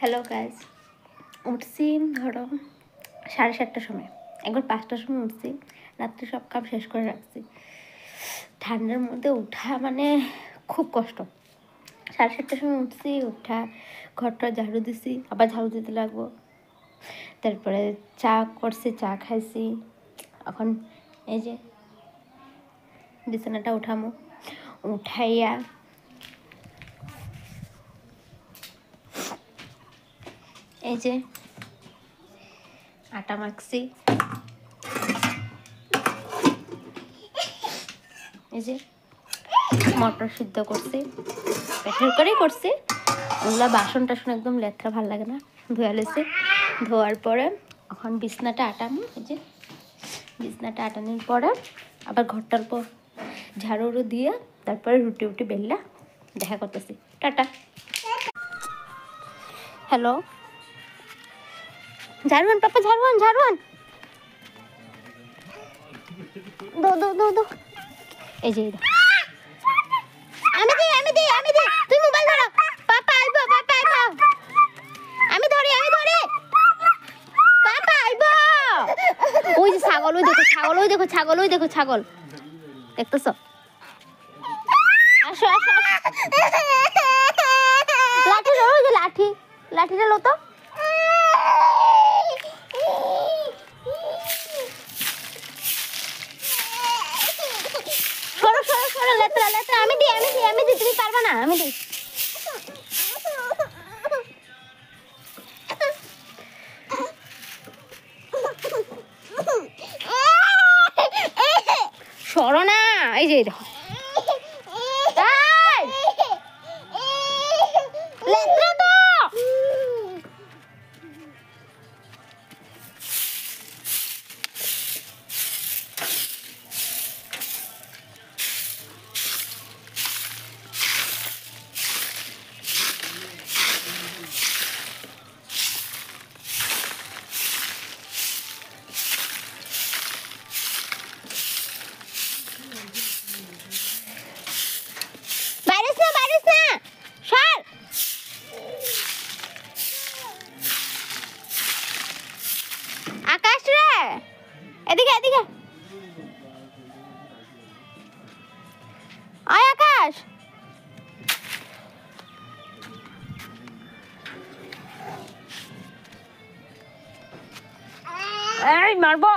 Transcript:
Hello guys, উঠছি ধরো 7:30টার সময়, একবার 5টার সময় উঠছি। রাত্রে সব কাম শেষ করে রাখছি। ঠান্ডার মধ্যে উঠা মানে খুব কষ্ট। 7:30টার সময় উঠছি, উঠা ঘরটা ঝাড়ু দিছি, আবার ঝাড়ু দিতে লাগবো। তারপরে চা করছি, চা খাইছি। এখন এই যে বিছানাটা উঠামো, উঠাইয়া এই যে আটা মাখছি, এই যে মটর সিদ্ধ করছি, প্রেশার করেই করছি। ওগুলো বাসন টাসন একদম লেথরা, ভাল লাগে না, ধোয়া লেছি। ধোয়ার পরে এখন বিছনাটা আটানি, এই যে বিছনাটা আটানির পরে আবার ঘরটার পর ঝাড়ু দিয়ে তারপরে রুটি উটি বেললা দেখা করতেছি। টাটা। হ্যালো, ঝাড়ুয়ান পাপা, ঝাড়ুয়ান ঝাড়ুয়ান, দো দো দো দো। এই যে আমি দে তুই মোবাইল ধরো। পাপা আইবো, পাপা আইবো, আমি ধরি পাপা আইবো। ওই যে ছাগল, ওই দেখো ছাগল, ওই দেখো ছাগল, ওই দেখো ছাগল, দেখতেছ? আসো আসো, লাঠি ধরো, ওই যে লাঠি, লাঠিটা লো তো। সরো সরো সরো, লেত্রা লেত্রা, আমি দিই তুমি পারবা না, আমি দিই। সরো না, এই যে দেখো লেত্রা তো। আকাশ রে, এদিকে এদিকে আয় আকাশ। এই মারবো।